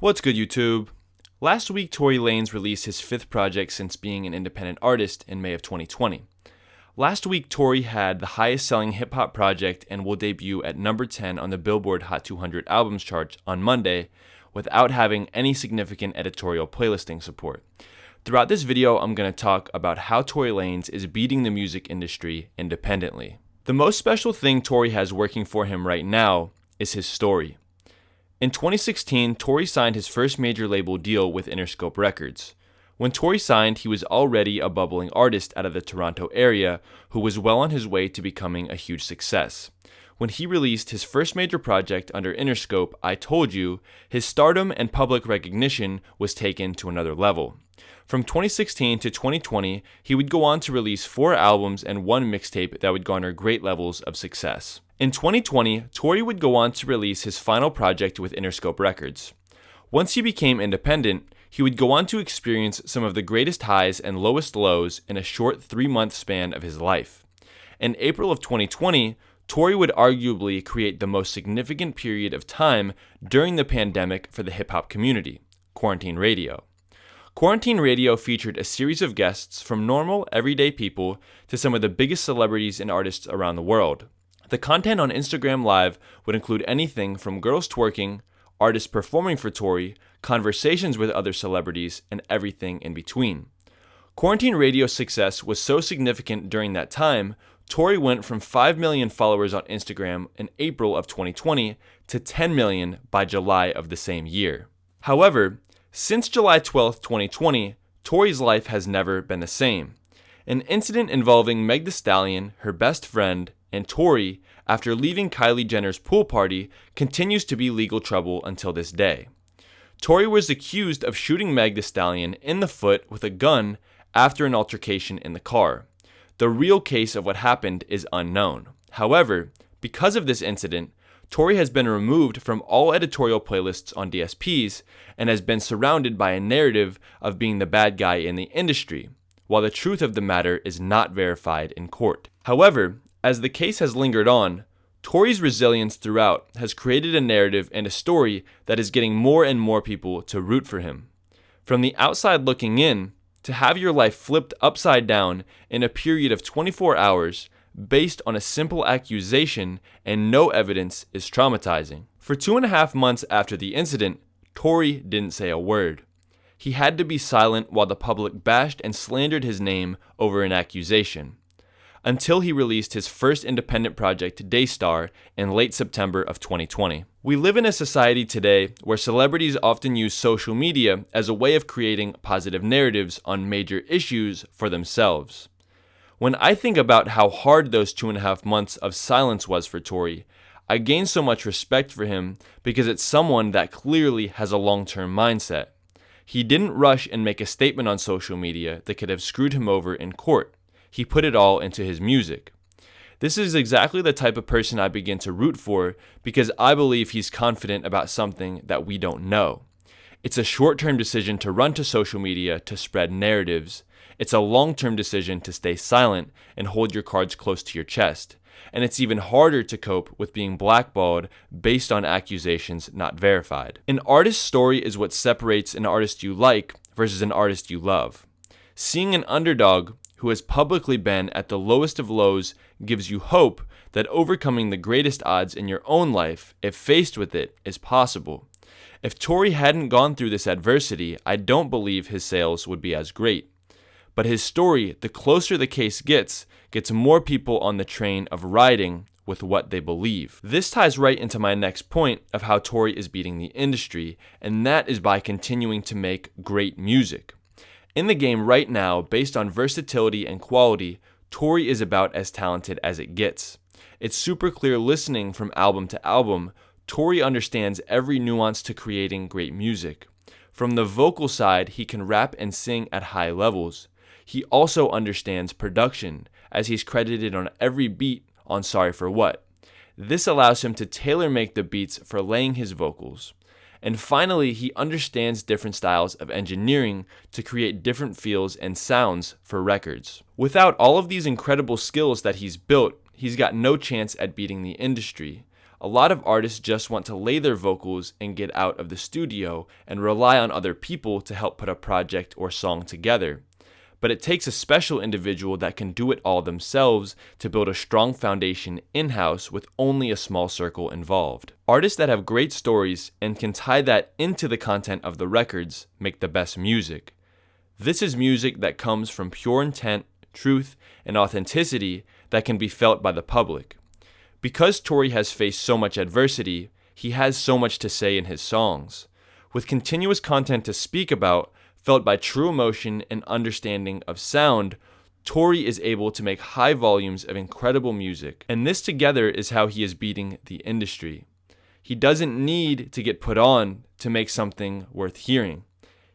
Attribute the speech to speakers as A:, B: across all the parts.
A: What's good, YouTube? Last week, Tory Lanez released his fifth project since being an independent artist in May of 2020. Last week, Tory had the highest selling hip hop project and will debut at number 10 on the Billboard Hot 200 albums chart on Monday without having any significant editorial playlisting support. Throughout this video, I'm going to talk about how Tory Lanez is beating the music industry independently. The most special thing Tory has working for him right now is his story. In 2016, Tory signed his first major label deal with Interscope Records. When Tory signed, he was already a bubbling artist out of the Toronto area who was well on his way to becoming a huge success. When he released his first major project under Interscope, I Told You, his stardom and public recognition was taken to another level. From 2016 to 2020, he would go on to release 4 albums and 1 mixtape that would garner great levels of success. In 2020, Tory would go on to release his final project with Interscope Records. Once he became independent, he would go on to experience some of the greatest highs and lowest lows in a short 3-month span of his life. In April of 2020, Tory would arguably create the most significant period of time during the pandemic for the hip-hop community, Quarantine Radio. Quarantine Radio featured a series of guests from normal, everyday people to some of the biggest celebrities and artists around the world. The content on Instagram Live would include anything from girls twerking, artists performing for Tory, conversations with other celebrities, and everything in between. Quarantine Radio's success was so significant during that time, Tory went from 5 million followers on Instagram in April of 2020 to 10 million by July of the same year. However, since July 12, 2020, Tory's life has never been the same. An incident involving Meg Thee Stallion, her best friend, and Tory, after leaving Kylie Jenner's pool party, continues to be legal trouble until this day. Tory was accused of shooting Meg Thee Stallion in the foot with a gun after an altercation in the car. The real case of what happened is unknown. However, because of this incident, Tory has been removed from all editorial playlists on DSPs and has been surrounded by a narrative of being the bad guy in the industry, while the truth of the matter is not verified in court. However, as the case has lingered on, Tory's resilience throughout has created a narrative and a story that is getting more and more people to root for him. From the outside looking in, to have your life flipped upside down in a period of 24 hours based on a simple accusation and no evidence is traumatizing. For 2.5 months after the incident, Tory didn't say a word. He had to be silent while the public bashed and slandered his name over an accusation, until he released his first independent project, Daystar, in late September of 2020. We live in a society today where celebrities often use social media as a way of creating positive narratives on major issues for themselves. When I think about how hard those 2.5 months of silence was for Tory, I gain so much respect for him because it's someone that clearly has a long-term mindset. He didn't rush and make a statement on social media that could have screwed him over in court. He put it all into his music. This is exactly the type of person I begin to root for because I believe he's confident about something that we don't know. It's a short-term decision to run to social media to spread narratives. It's a long-term decision to stay silent and hold your cards close to your chest. And it's even harder to cope with being blackballed based on accusations not verified. An artist's story is what separates an artist you like versus an artist you love. Seeing an underdog who has publicly been at the lowest of lows gives you hope that overcoming the greatest odds in your own life, if faced with it, is possible. If Tory hadn't gone through this adversity, I don't believe his sales would be as great. But his story, the closer the case gets more people on the train of riding with what they believe. This ties right into my next point of how Tory is beating the industry, and that is by continuing to make great music. In the game right now, based on versatility and quality, Tory is about as talented as it gets. It's super clear listening from album to album. Tory understands every nuance to creating great music. From the vocal side, he can rap and sing at high levels. He also understands production, as he's credited on every beat on Sorry for What. This allows him to tailor-make the beats for laying his vocals. And finally, he understands different styles of engineering to create different feels and sounds for records. Without all of these incredible skills that he's built, he's got no chance at beating the industry. A lot of artists just want to lay their vocals and get out of the studio and rely on other people to help put a project or song together. But it takes a special individual that can do it all themselves to build a strong foundation in-house with only a small circle involved. Artists that have great stories and can tie that into the content of the records make the best music. This is music that comes from pure intent, truth, and authenticity that can be felt by the public. Because Tory has faced so much adversity, he has so much to say in his songs. With continuous content to speak about, felt by true emotion and understanding of sound, Tory is able to make high volumes of incredible music. And this together is how he is beating the industry. He doesn't need to get put on to make something worth hearing.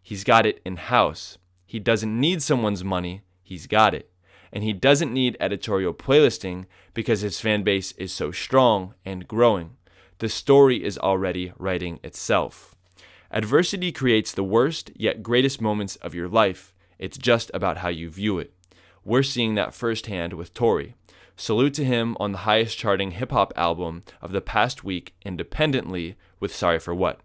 A: He's got it in-house. He doesn't need someone's money, he's got it. And he doesn't need editorial playlisting because his fan base is so strong and growing. The story is already writing itself. Adversity creates the worst yet greatest moments of your life. It's just about how you view it. We're seeing that firsthand with Tory. Salute to him on the highest charting hip-hop album of the past week independently with Sorry for What.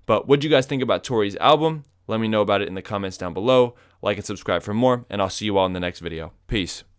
A: But what do you guys think about Tory's album? Let me know about it in the comments down below. Like and subscribe for more, and I'll see you all in the next video. Peace.